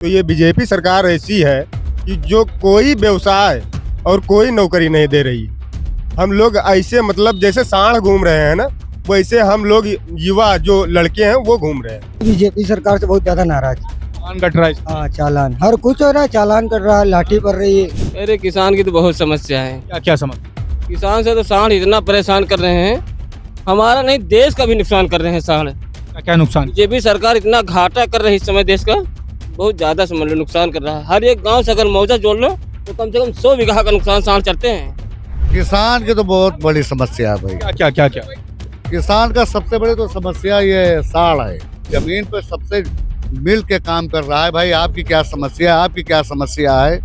तो ये बीजेपी सरकार ऐसी है कि जो कोई व्यवसाय और कोई नौकरी नहीं दे रही। हम लोग ऐसे मतलब जैसे सांड घूम रहे हैं ना, वैसे हम लोग युवा जो लड़के हैं वो घूम रहे हैं। बीजेपी सरकार से बहुत ज्यादा नाराज। चालान कट रहा है। हाँ, चालान हर कुछ हो रहा है, चालान कर रहा है, लाठी पड़ रही है। अरे किसान की तो बहुत समस्या है। क्या क्या समझ? किसान से तो सांड इतना परेशान कर रहे हैं, हमारा नहीं देश का भी नुकसान कर रहे हैं सांड। क्या क्या नुकसान? बीजेपी सरकार इतना घाटा कर रही है इस समय देश का, बहुत ज्यादा समझ लो नुकसान कर रहा है। हर एक गांव से अगर मौजा जोड़ लो तो कम से कम 100 बीघा का नुकसान सांड चढ़ते हैं। किसान की तो बहुत बड़ी समस्या है भाई। क्या क्या क्या क्या? किसान का सबसे बड़ी तो समस्या ये साड़ है। जमीन पर सबसे मिल के काम कर रहा है। भाई आपकी क्या समस्या है, आपकी क्या समस्या है,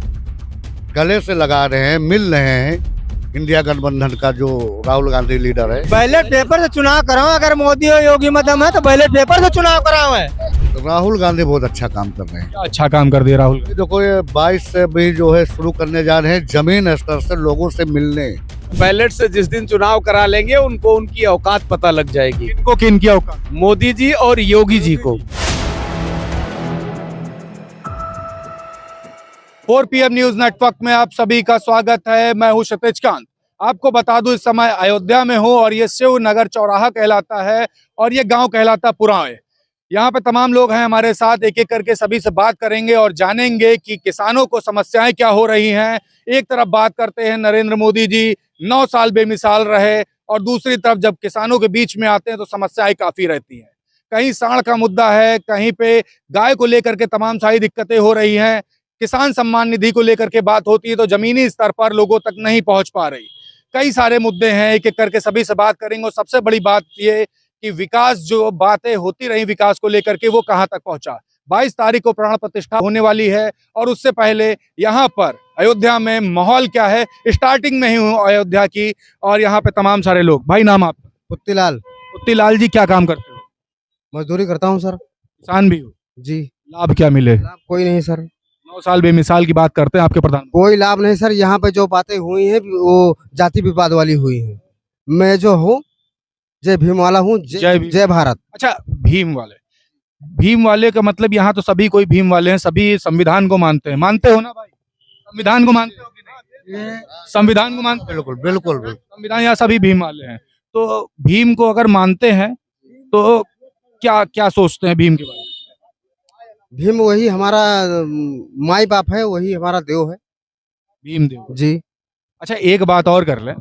गले से लगा रहे हैं, मिल रहे हैं। इंडिया गठबंधन का जो राहुल गांधी लीडर है, बैलेट पेपर से चुनाव कराओ। अगर मोदी और योगी मदम है तो बैलेट पेपर से चुनाव कराओ है। राहुल गांधी बहुत अच्छा काम कर रहे हैं। क्या अच्छा काम कर दिया राहुल? देखो ये 22 से भी जो है शुरू करने जा रहे हैं जमीन स्तर से लोगों से मिलने। बैलेट से जिस दिन चुनाव करा लेंगे उनको उनकी औकात पता लग जाएगी। इनको किन की औकात? मोदी जी और योगी जी को। 4 PM न्यूज नेटवर्क में आप सभी का स्वागत है। मैं हूं क्षितिज कांत। आपको बता दूं इस समय अयोध्या में हूं और ये शिव नगर चौराहा कहलाता है और ये गांव कहलाता पुरावे। यहाँ पे तमाम लोग हैं हमारे साथ, एक एक करके सभी से बात करेंगे और जानेंगे कि किसानों को समस्याएं क्या हो रही हैं। एक तरफ बात करते हैं नरेंद्र मोदी जी 9 साल बेमिसाल रहे और दूसरी तरफ जब किसानों के बीच में आते हैं तो समस्याएं काफी रहती हैं। कहीं सांड का मुद्दा है, कहीं पे गाय को लेकर के तमाम सारी दिक्कतें हो रही हैं। किसान सम्मान निधि को लेकर के बात होती है तो जमीनी स्तर पर लोगों तक नहीं पहुंच पा रही। कई सारे मुद्दे हैं, एक एक करके सभी से बात करेंगे। और सबसे बड़ी बात ये कि विकास जो बातें होती रही विकास को लेकर के वो कहां तक पहुंचा। 22 तारीख को प्राण प्रतिष्ठा होने वाली है और उससे पहले यहाँ पर अयोध्या में माहौल क्या है, स्टार्टिंग में ही हूँ अयोध्या की और यहाँ पे तमाम सारे लोग। भाई नाम आपका? पुत्तीलाल। पुत्तीलाल जी, क्या काम करते हो? मजदूरी करता हूँ सर। किसान भी हो? जी। लाभ क्या मिले? लाभ कोई नहीं सर, 9 साल बेमिसाल की बात करते हैं आपके प्रधान। कोई लाभ नहीं सर। यहाँ पे जो बातें हुई हैं वो जाति विवाद वाली हुई हैं। मैं जो हूँ जय भीम वाला हूँ। जय भीम। जय भारत। अच्छा, भीम वाले का मतलब यहाँ तो सभी कोई भीम वाले हैं, सभी संविधान को मानते हैं। मानते हो ना भाई? संविधान को मानते हो कि नहीं? संविधान को मानते हो? बिल्कुल बिल्कुल बिल्कुल। संविधान, यहाँ सभी भीम वाले हैं। तो भीम को अगर मानते हैं तो क्या क्या सोचते हैं भीम के बारे में? भीम वही हमारा माई बाप है, वही हमारा देव है। भीम देव जी। अच्छा, एक बात और कर ले,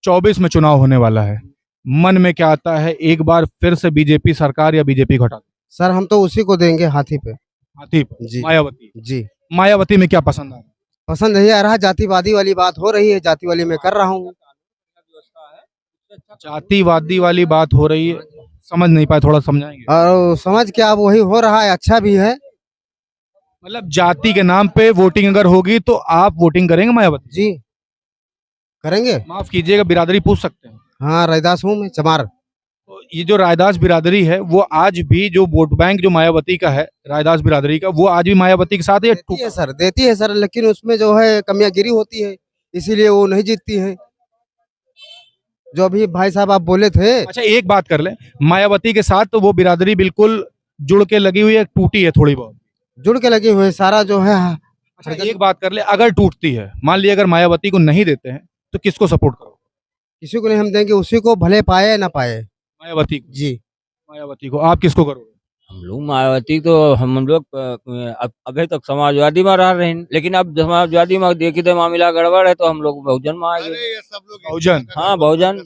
24 में चुनाव होने वाला है, मन में क्या आता है? एक बार फिर से बीजेपी सरकार या बीजेपी को हटा दे? सर हम तो उसी को देंगे, हाथी पे। हाथी पर? जी। मायावती। जी। मायावती में क्या पसंद आ रहा है? पसंद नहीं आ रहा, जातिवादी वाली बात हो रही है, जातिवादी में कर रहा हूँ। जातिवादी वाली बात हो रही है, समझ नहीं पाए, थोड़ा समझाएंगे? और समझ के अब वही हो रहा है, अच्छा भी है। मतलब जाति के नाम पे वोटिंग अगर होगी तो आप वोटिंग करेंगे मायावती? जी करेंगे। माफ कीजिएगा, बिरादरी पूछ सकते हैं? हाँ, रैदास हूँ मैं, चमार। तो ये जो रायदास बिरादरी है वो आज भी जो वोट बैंक जो मायावती का है, रायदास बिरादरी का, वो आज भी मायावती के साथ है? देती है सर, देती है सर, लेकिन उसमें जो है कमियागिरी होती है, इसीलिए वो नहीं जीतती है। जो अभी भाई साहब आप बोले थे। अच्छा, एक बात कर ले, मायावती के साथ तो वो बिरादरी बिल्कुल जुड़ के लगी हुई है, टूटी है थोड़ी बहुत? जुड़ के लगे हुए सारा जो है। अच्छा, एक बात कर ले, अगर टूटती है, मान लिया अगर मायावती को नहीं देते हैं तो किसको सपोर्ट करो? किसी को नहीं हम देंगे, उसी को भले पाए ना पाए। मायावती को? जी। मायावती को। आप किसको करोगे? हम लोग मायावती तो हम लोग अभी तक समाजवादी में रह रहे हैं, लेकिन अब समाजवादी में देखी तो मामला गड़बड़ है तो हम लोग बहुजन में आएंगे। ये सब लोग बहुजन? हाँ, बहुजन।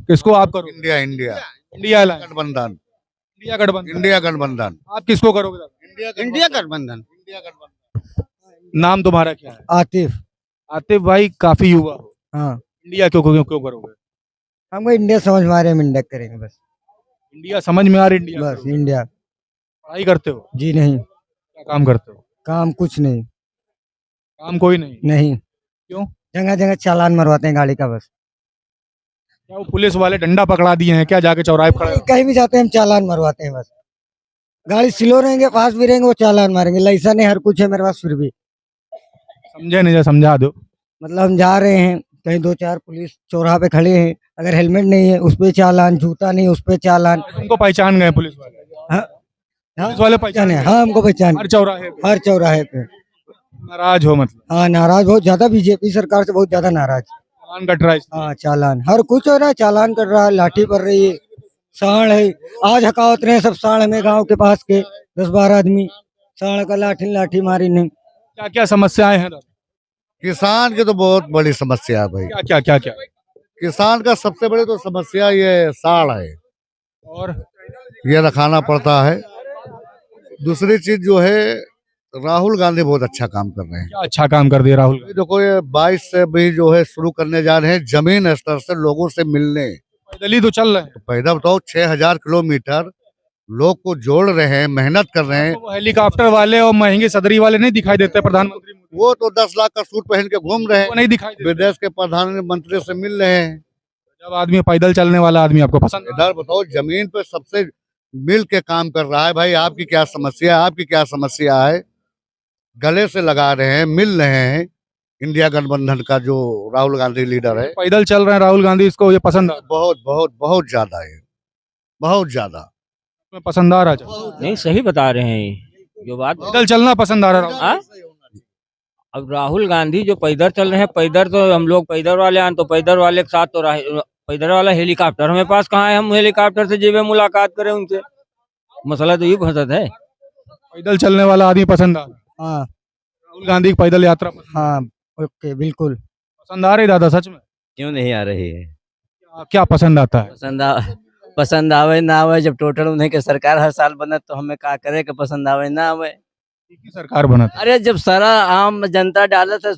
किसको आप करोगे? India India India alliance? गठबंधन। इंडिया गठबंधन? इंडिया गठबंधन। आप किसको करोगे दादा? इंडिया गठबंधन। इंडिया गठबंधन। नाम तुम्हारा क्या है? आतिफ। आतिफ भाई, काफी युवा हो, हाँ, इंडिया क्यों क्यों क्यों करोगे? हमको इंडिया समझ में आ रहे, हम इंडिया करेंगे बस। इंडिया समझ में आ रही? इंडिया बस करोगे? इंडिया। पढ़ाई करते हो? जी नहीं, क्या काम करते हो? काम कुछ नहीं। काम कोई नहीं? नहीं। क्यों? जगह जगह चालान मरवाते हैं गाड़ी का बस। क्या वो पुलिस वाले डंडा पकड़ा दिए हैं क्या, जाके चौराहे पे खड़े? कहीं भी जाते हैं हम चालान मरवाते हैं बस। गाड़ी स्लो रहेंगे, पास भी रहेंगे, वो चालान मारेंगे। लाइसेंस है, हर कुछ है मेरे पास, फिर भी समझे नहीं? समझा दो। मतलब हम जा रहे हैं कहीं, 2-4 पुलिस चौराहा पे खड़े हैं, अगर हेलमेट नहीं है उस पे चालान, जूता नहीं उस पे चालान। तुमको पहचान गए पुलिस वाले? हाँ, पुलिस वाले पहचाने? हाँ हमको पहचान हर चौराहे पे हर चौराहे पे। नाराज हो मतलब? हाँ नाराज बहुत ज्यादा, बीजेपी सरकार से बहुत ज्यादा नाराज। चालान कट रहा है इसलिए। हाँ चालान हर कुछ हो रहा है, चालान कर रहा है, लाठी पड़ रही है, साण है। आज हकावत रहे सब साण में, गांव के पास के 10-12 आदमी साण का लाठी मारी नहीं। क्या क्या समस्याएं हैं दादा? किसान की तो बहुत बड़ी समस्या है भाई। क्या क्या क्या क्या? किसान का सबसे बड़ी तो समस्या ये साड़ है, और ये रखाना पड़ता है। दूसरी चीज जो है, राहुल गांधी बहुत अच्छा काम कर रहे हैं। क्या अच्छा काम कर दिया राहुल गांधी? देखो ये 22 से भी जो है शुरू करने जा रहे हैं जमीन स्तर से लोगों से मिलने। पैदल ही तो चल रहे हैं। तो पैदा बताओ 6000 किलोमीटर लोग को जोड़ रहे हैं, मेहनत कर रहे हैं। वो हेलीकॉप्टर वाले और महंगे सदरी वाले नहीं दिखाई देते प्रधानमंत्री मोदी? वो तो 10 लाख का सूट पहन के घूम रहे वो हैं, नहीं दिखाई देते। विदेश के प्रधानमंत्री से मिल रहे हैं। जब आदमी पैदल चलने वाला आदमी आपको पसंद है? इधर बताओ जमीन पे सबसे मिल के काम कर रहा है। भाई आपकी क्या समस्या है, आपकी क्या समस्या है, गले से लगा रहे हैं, मिल रहे हैं। इंडिया गठबंधन का जो राहुल गांधी लीडर है, पैदल चल रहे हैं राहुल गांधी, इसको ये पसंद आ बहुत बहुत बहुत ज्यादा है, बहुत ज्यादा। पसंद आ रहा है? नहीं सही बता रहे हैं जो बात। पैदल चलना पसंद आ रहा है? हाँ? अब राहुल गांधी जो पैदल चल रहे हैं, पैदल तो हम लोग पैदल वाले आन, तो पैदल वाले के साथ तो पैदल वाला हेलीकॉप्टर हमारे पास कहाँ है, हम हेलीकॉप्टर से जेबे मुलाकात करें उनसे। मसला तो ये फंसत है। पैदल चलने वाला आदमी पसंद आ रहा है? हाँ राहुल गांधी की पैदल यात्रा हाँ ओके बिल्कुल। पसंद आ रही दादा सच में? क्यों नहीं आ रही है? क्या पसंद आता है? पसंद आवे ना आवे, जब टोटल उन्हें के सरकार हर साल बनत तो हमें का करे कि पसंद आवे ना आवे। की सरकार बना? अरे जब सारा आम जनता डालत है,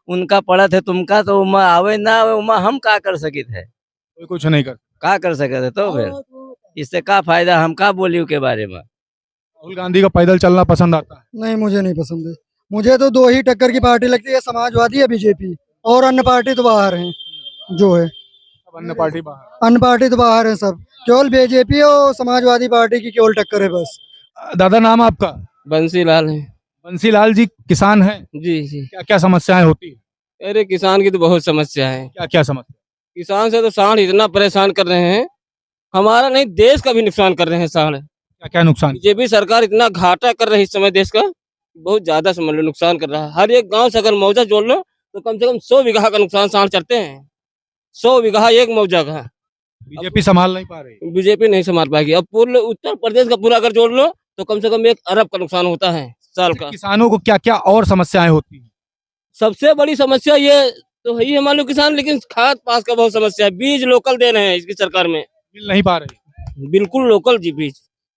उनका पड़त है तुमका, तो उमा आवे ना आवे उमा हम का कर सकित है? कोई कुछ नहीं कर। का कर सकते है? तो फिर इससे का फायदा, हम का बोलियो के बारे में। राहुल गांधी का पैदल चलना पसंद आता है? नहीं मुझे नहीं पसंद है। मुझे तो दो ही टक्कर की पार्टी लगती है, समाजवादी या बीजेपी, और अन्य पार्टी तो बाहर है जो है। अब अन्य पार्टी बाहर। अन्य पार्टी तो बाहर है सब, केवल बीजेपी और समाजवादी पार्टी की केवल टक्कर है बस। दादा नाम आपका? बंसीलाल है। बंसीलाल जी किसान हैं? जी जी। क्या क्या समस्याएं होती है? अरे किसान की तो बहुत समस्या है। क्या क्या समस्या? किसान से तो सांड इतना परेशान कर रहे हैं, हमारा नहीं देश का भी नुकसान कर रहे हैं सांड। क्या क्या नुकसान? बीजेपी सरकार इतना घाटा कर रही है इस समय देश का, बहुत ज्यादा समझ लो नुकसान कर रहा है। हर एक गांव से अगर मौजा जोड़ लो तो कम से कम 100 बीघा का नुकसान सांड चढ़ते हैं। 100 बीघा एक मौजा का बीजेपी संभाल नहीं पा रही? बीजेपी नहीं संभाल पाएगी। अब पूरे उत्तर प्रदेश का पूरा अगर जोड़ लो तो कम से कम 1 अरब का नुकसान होता है साल का। किसानों को क्या क्या और समस्याएं होती है? सबसे बड़ी समस्या ये तो है ही है मान लो किसान, लेकिन खाद पास का बहुत समस्या है। बीज लोकल दे रहे हैं इसकी सरकार में, मिल नहीं पा रही? बिल्कुल लोकल जी बीज,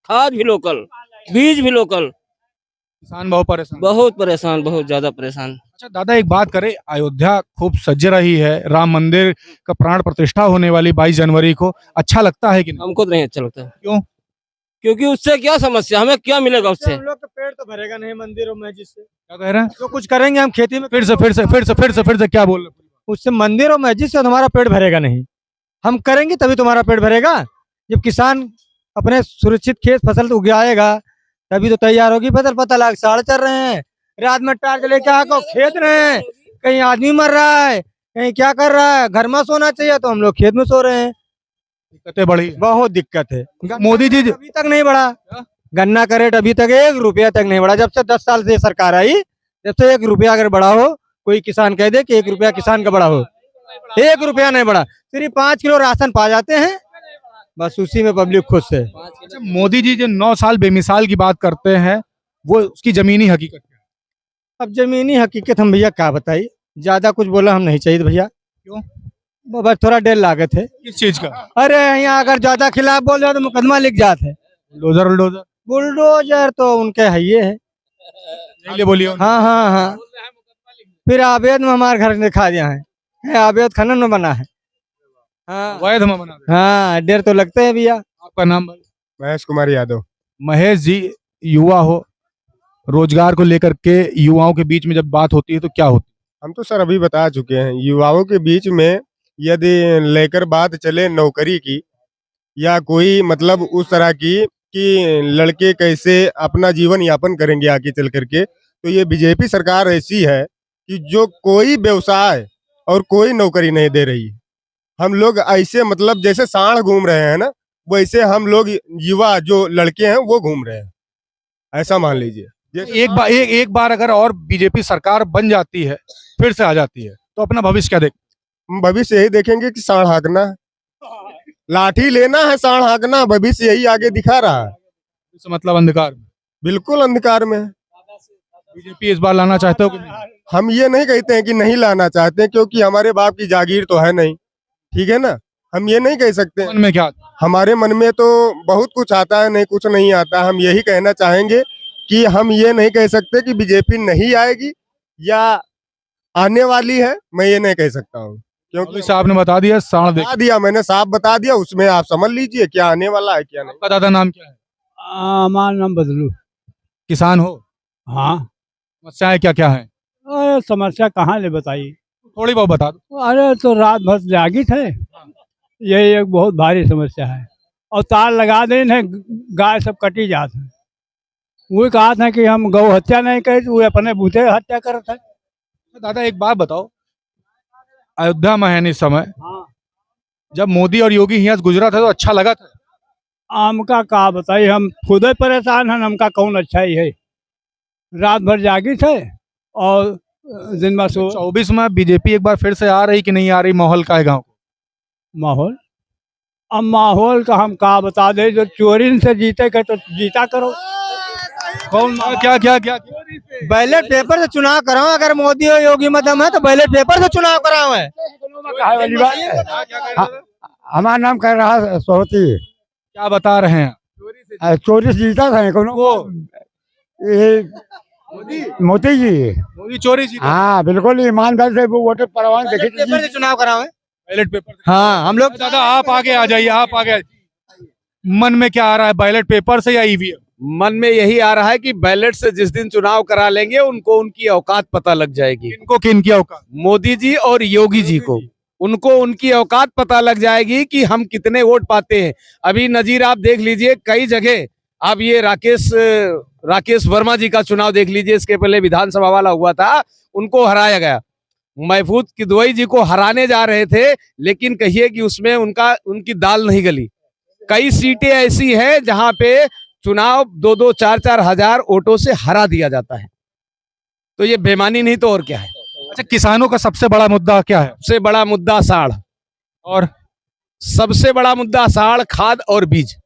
खाद भी लोकल, बीज भी लोकल। किसान बहुत परेशान। बहुत परेशान, बहुत ज्यादा परेशान। अच्छा दादा एक बात करें, अयोध्या खूब सज रही है, राम मंदिर का प्राण प्रतिष्ठा होने वाली 22 जनवरी को, अच्छा लगता है कि नहीं? हमको तो नहीं अच्छा लगता। क्यों? क्योंकि उससे क्या समस्या, हमें क्या मिलेगा उससे? हम लोग का पेट तो भरेगा नहीं मंदिर और मस्जिद से। क्या कह रहे हैं? जो कुछ करेंगे हम खेती में, फिर से क्या बोल रहे हैं? उससे मंदिर और मस्जिद से तुम्हारा पेट भरेगा नहीं। हम करेंगे तभी तुम्हारा पेट भरेगा। जब किसान अपने सुरक्षित खेत फसल उगाएगा तभी तो तैयार होगी फसल। पता लग साढ़े चल रहे हैं, रात में टार्च लेके आको खेत रहे हैं, कहीं आदमी मर रहा है, कहीं क्या कर रहा है, घर में सोना चाहिए तो हम लोग खेत में सो रहे हैं। दिक्कतें बढ़ी हैं। बहुत दिक्कत है। मोदी जी अभी तक नहीं बढ़ा, गन्ना का रेट अभी तक 1 रुपया तक नहीं बढ़ा। जब से 10 साल से सरकार आई, जब से 1 रुपया अगर बढ़ा हो, कोई किसान कह दे कि 1 रुपया किसान का बढ़ा हो, 1 रुपया नहीं बढ़ा। सिर्फ 5 किलो राशन पा जाते हैं, बस उसी में पब्लिक खुश है। अच्छा, मोदी जी जो 9 साल बेमिसाल की बात करते हैं, वो उसकी जमीनी हकीकत क्या है? अब जमीनी हकीकत हम भैया क्या बताइए, ज्यादा कुछ बोला हम नहीं चाहिए भैया। क्यों? बस थोड़ा डेढ़ लागत है। किस चीज का? अरे यहाँ अगर ज्यादा खिलाफ बोल रहे हो तो मुकदमा लिख जाते हैं। बुलडोजर बुलडोजर तो उनके है ये है। नहीं बोलिए। हाँ हाँ हाँ, फिर आवेद में हमारे घर दिखा दिया है, आवेद खनन में बना है। हाँ वैध में बना दे। हाँ, डेढ़ तो लगते हैं भैया। आपका नाम भाई? महेश कुमार यादव। महेश जी, युवा हो, रोजगार को लेकर के युवाओं के बीच में जब बात होती है तो क्या होती हम तो सर अभी बता चुके हैं, युवाओं के बीच में यदि लेकर बात चले नौकरी की या कोई मतलब उस तरह की कि लड़के कैसे अपना जीवन यापन करेंगे आगे चल करके, तो ये बीजेपी सरकार ऐसी है कि जो कोई व्यवसाय और कोई नौकरी नहीं दे रही है। हम लोग ऐसे मतलब जैसे सांड घूम रहे हैं ना, वैसे हम लोग युवा जो लड़के हैं वो घूम रहे हैं। ऐसा मान लीजिए। एक बार अगर और बीजेपी सरकार बन जाती है, फिर से आ जाती है, तो अपना भविष्य क्या देख? भविष्य यही देखेंगे कि सांड हाँकना है, लाठी लेना है, सांड हाँकना, भविष्य यही आगे दिखा रहा है। इसका मतलब अंधकार में बिल्कुल अंधकार में है। बीजेपी इस बार लाना चाहते हो कि नहीं? हम ये नहीं कहते हैं कि नहीं लाना चाहते हैं, क्योंकि हमारे बाप की जागीर तो है नहीं, ठीक है ना। हम ये नहीं कह सकते। मन में क्या? हमारे मन में तो बहुत कुछ आता है, नहीं कुछ नहीं आता। हम यही कहना चाहेंगे कि हम ये नहीं कह सकते कि बीजेपी नहीं आएगी या आने वाली है, मैं ये नहीं कह सकता हूँ, क्योंकि मोदी साहब ने बता दिया सांड देख। बता दिया, मैंने साफ बता दिया, उसमें आप समझ लीजिए क्या आने वाला है क्या नहीं। आपका दादा नाम क्या है? हमारा नाम बदलू। किसान हो? हाँ। समस्याएं क्या क्या है? अरे समस्या कहाँ ले बताइए। थोड़ी बहुत बता दो। अरे तो रात भर जागित है, यही एक बहुत भारी समस्या है। और तार लगा दें है, गाय सब कटी जात है। वो कहा था कि हम गौ हत्या नहीं करे, वो अपने बूते हत्या करत है। दादा एक बात बताओ, अयोध्या में है इस समय, हाँ। जब मोदी और योगी यहाँ से गुजरा था तो अच्छा लगा था? हमका का बताइए, हम खुद ही परेशान हैं, हमका कौन अच्छा ही है। रात भर जागित है और दिन में सो। 24 में बीजेपी एक बार फिर से आ रही कि नहीं आ रही, माहौल का है गाँव? माहौल, अब माहौल का हम का बता दे, जो चोरी से जीते के तो जीता करो। कौन क्या क्या क्या? बैलेट पेपर से चुनाव कराओ। अगर मोदी और योगी में दम है तो बैलेट पेपर से चुनाव कराओ है। हमारा नाम कह रहा है सोहती। क्या बता रहे हैं? चोरी से जीता था वो मोदी जी। मोदी चोरी जीते? हाँ बिल्कुल ईमानदारी से वो वोटर परवान देखे पेपर से चुनाव कराओ है। Ballot paper? हाँ, हम लोग दादा आप आगे आ जाइए, आप आगे मन में क्या आ रहा है, बैलेट पेपर से या ईवीएम? मन में यही आ रहा है कि बैलेट से जिस दिन चुनाव करा लेंगे उनको उनकी औकात पता लग जाएगी। इनको किन की औकात? मोदी जी और योगी जी को, उनको उनकी औकात पता लग जाएगी कि हम कितने वोट पाते हैं। अभी नजीर आप देख लीजिए, कई जगह आप ये राकेश वर्मा जी का चुनाव देख लीजिए, इसके पहले विधानसभा वाला हुआ था, उनको हराया गया। महफूज किदवई जी को हराने जा रहे थे, लेकिन कहिए कि उसमें उनकी दाल नहीं गली। कई सीटें ऐसी हैं जहां पे चुनाव 2-2, 4-4 हजार वोटों से हरा दिया जाता है। तो ये बेईमानी नहीं तो और क्या है। अच्छा, किसानों का सबसे बड़ा मुद्दा क्या है? सबसे बड़ा मुद्दा साढ़, और सबसे बड़ा मुद्दा साढ़, खाद और बीज।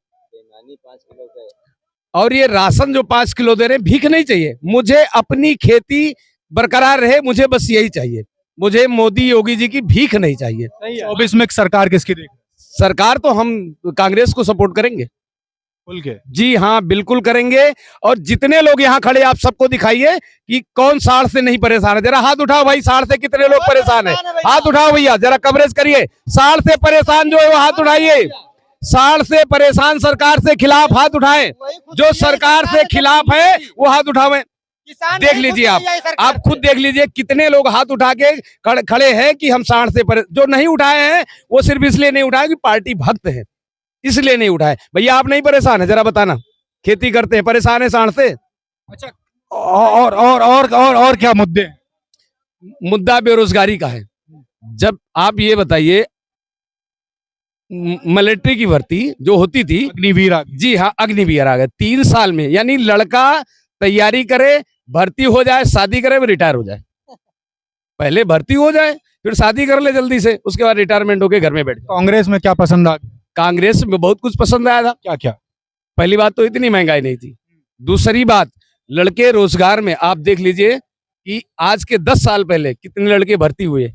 और ये राशन जो 5 किलो दे रहे हैं, भीख नहीं चाहिए मुझे, अपनी खेती बरकरार रहे, मुझे बस यही चाहिए। मुझे मोदी योगी जी की भीख नहीं चाहिए। 24 में सरकार किसकी देख? सरकार तो हम कांग्रेस को सपोर्ट करेंगे, खुल के। जी हाँ बिल्कुल करेंगे। और जितने लोग यहाँ खड़े, आप सबको दिखाइए कि कौन साढ़ से नहीं परेशान है। जरा हाथ उठाओ भाई, साढ़ से कितने लोग परेशान है? हाथ उठाओ भैया, जरा कवरेज करिए। साढ़ से परेशान जो है वो हाथ उठाइए। साढ़ से परेशान, सरकार से खिलाफ हाथ उठाएं। जो सरकार से खिलाफ है वो हाथ उठावें। देख लीजिए आप खुद देख लीजिए कितने लोग हाथ उठा के खड़े हैं कि हम साढ़ से जो नहीं उठाए हैं वो सिर्फ इसलिए नहीं उठाए कि पार्टी भक्त है, इसलिए नहीं उठाए। भैया आप नहीं परेशान है? जरा बताना, खेती करते हैं, परेशान है साढ़ से? अच्छा, और क्या मुद्दे हैं? मुद्दा बेरोजगारी का है। जब आप ये बताइए, मिलिट्री की भर्ती जो होती थी, अग्निवीर आ गए। जी हाँ अग्निवीर आ गए 3 साल में, यानी लड़का तैयारी करे, भर्ती हो जाए, शादी करे, रिटायर हो जाए। पहले भर्ती हो जाए, फिर शादी कर ले जल्दी से, उसके बाद रिटायरमेंट होके घर में बैठ। कांग्रेस में क्या पसंद आ गया? कांग्रेस में बहुत कुछ पसंद आया था। क्या क्या? पहली बात तो इतनी महंगाई नहीं थी। दूसरी बात, लड़के रोजगार में आप देख लीजिए कि आज के 10 साल पहले कितने लड़के भर्ती हुए।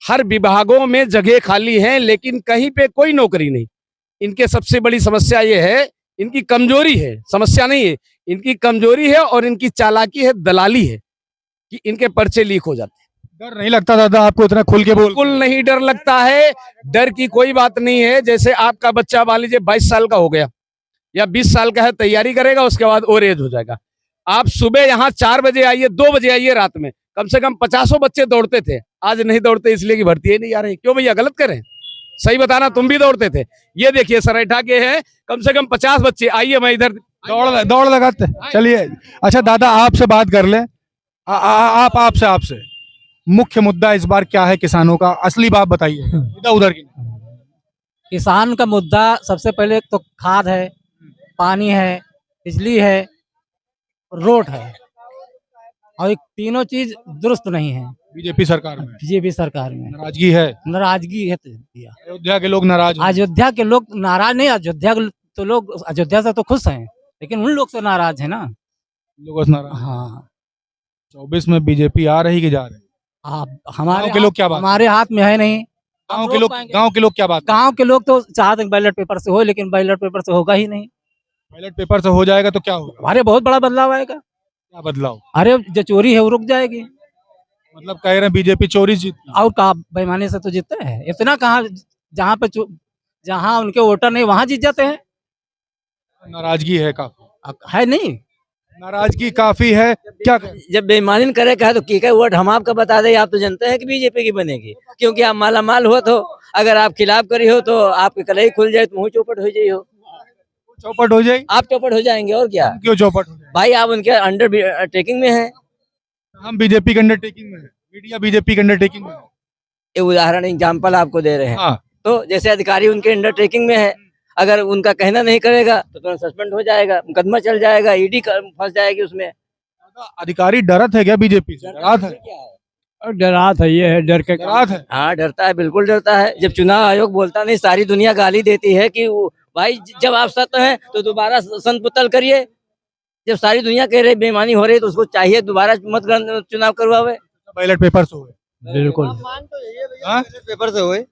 हर विभागों में जगह खाली है, लेकिन कहीं पे कोई नौकरी नहीं। इनके सबसे बड़ी समस्या ये है, इनकी कमजोरी है, समस्या नहीं है, इनकी कमजोरी है और इनकी चालाकी है, दलाली है कि इनके पर्चे लीक हो जाते हैं। डर नहीं लगता दादा आपको इतना खुल के बोल? बिल्कुल नहीं डर लगता है, डर की कोई बात नहीं है। जैसे आपका बच्चा मान लीजिए 22 साल का हो गया या 20 साल का है, तैयारी करेगा, उसके बाद और एज हो जाएगा। आप सुबह यहाँ 4 बजे आइए, 2 बजे आइए, रात में कम से कम 50 बच्चे दौड़ते थे। आज नहीं दौड़ते, इसलिए कि भर्ती नहीं आ रही। क्यों भैया, गलत करें? सही बताना, तुम भी दौड़ते थे। ये देखिए सरायठा के हैं कम से कम 50 बच्चे। आइए, मैं इधर दौड़ लगाते। चलिए, अच्छा दादा आपसे बात कर लें। आपसे मुख्य मुद्दा इस बार क्या है किसानों का? असली बात बताइए, इधर उधर की। किसान का मुद्दा सबसे पहले तो खाद है, पानी है, बिजली है, रोड है, और एक तीनों चीज दुरुस्त नहीं है बीजेपी सरकार में बीजेपी सरकार में। नाराजगी है, नाराजगी है तो दिया। अयोध्या के लोग नाराज हैं। अयोध्या के लोग नाराज नहीं, अयोध्या के तो लोग अयोध्या से तो खुश हैं, लेकिन उन लोग से नाराज है ना। लोगों से नाराज। हाँ 24 में बीजेपी आ रही कि जा रही? हमारे गाँव के लोग क्या बात? हमारे हाथ में है नहीं। गांव के लोग क्या बात? गांव के लोग तो चाहते हैं बैलेट पेपर से हो, लेकिन बैलेट पेपर से होगा ही नहीं। बैलेट पेपर से हो जाएगा तो क्या होगा? हमारे बहुत बड़ा बदलाव आएगा। क्या बदलाव? अरे जो चोरी है वो रुक जाएगी। मतलब कह रहे हैं बीजेपी चोरी जीत। और कहा बेईमानी से तो जीतते हैं, इतना कहाँ, जहाँ पे जहाँ उनके वोटर नहीं वहां जीत जाते हैं। नाराजगी है काफी। है नहीं, नाराजगी काफी है। क्या जब बेईमानी करे कहा तो की का वोट हम आपका बता दें, आप तो जानते हैं कि बीजेपी की बनेगी, क्योंकि आप माला माल हो तो अगर आप खिलाफ करी हो तो आपके कलई खुल जाए तो मुंह चौपट हो जाई हो। चौपट हो जाए? आप चौपट हो जाएंगे और क्या। क्यों चौपट हो जाए? भाई आप उनके अंडर टेकिंग में है। हम बीजेपी के अंडरटेकिंग में है, मीडिया बीजेपी के अंडरटेकिंग में है। ये उदाहरण एग्जाम्पल आपको दे रहे हैं। हाँ। तो जैसे अधिकारी उनके अंडरटेकिंग में है, अगर उनका कहना नहीं करेगा तो तुरंत सस्पेंड हो जाएगा, मुकदमा चल जाएगा, ईडी फंस जाएगी उसमें। अधिकारी डरत है क्या बीजेपी से? डरात है? और डरात है, ये है डर के डरात है। हाँ डरता है, बिल्कुल डरता है। जब चुनाव आयोग बोलता नहीं, सारी दुनिया गाली देती है कि भाई जब आप सत्य हैं तो दोबारा संतपुतल करिए। जब सारी दुनिया कह रही बेईमानी हो रही है तो उसको चाहिए दोबारा मत चुनाव करवावे। बैलेट पेपर से हुए। बिल्कुल। हाँ? पेपर से हुए।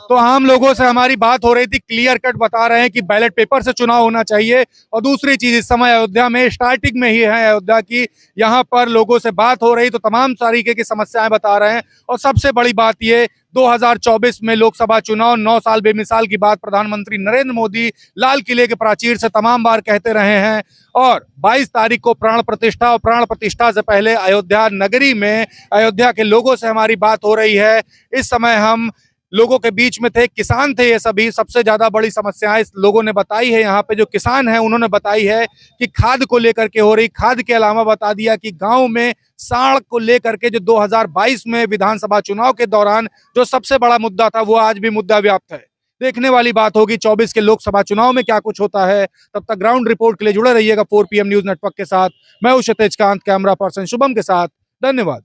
तो आम लोगों से हमारी बात हो रही थी, क्लियर कट बता रहे हैं कि बैलेट पेपर से चुनाव होना चाहिए। और दूसरी चीज, इस समय अयोध्या में स्टार्टिंग में ही है अयोध्या की, यहाँ पर लोगों से बात हो रही तो तमाम तरीके की समस्याएं बता रहे हैं। और सबसे बड़ी बात ये, 2024 में लोकसभा चुनाव, 9 साल बेमिसाल की बात प्रधानमंत्री नरेंद्र मोदी लाल किले के प्राचीर से तमाम बार कहते रहे हैं। और 22 तारीख को प्राण प्रतिष्ठा, और प्राण प्रतिष्ठा से पहले अयोध्या नगरी में अयोध्या के लोगों से हमारी बात हो रही है। इस समय हम लोगों के बीच में थे, किसान थे ये सभी। सबसे ज्यादा बड़ी समस्याएं इस लोगों ने बताई है, यहाँ पे जो किसान हैं उन्होंने बताई है कि खाद को लेकर के हो रही। खाद के अलावा बता दिया कि गांव में सांड को लेकर के जो 2022 में विधानसभा चुनाव के दौरान जो सबसे बड़ा मुद्दा था, वो आज भी मुद्दा व्याप्त है। देखने वाली बात होगी 24 के लोकसभा चुनाव में क्या कुछ होता है। तब तक ग्राउंड रिपोर्ट के लिए जुड़े रहिएगा 4 PM न्यूज नेटवर्क के साथ। मैं हूं क्षितिज कांत, कैमरा पर्सन शुभम के साथ। धन्यवाद।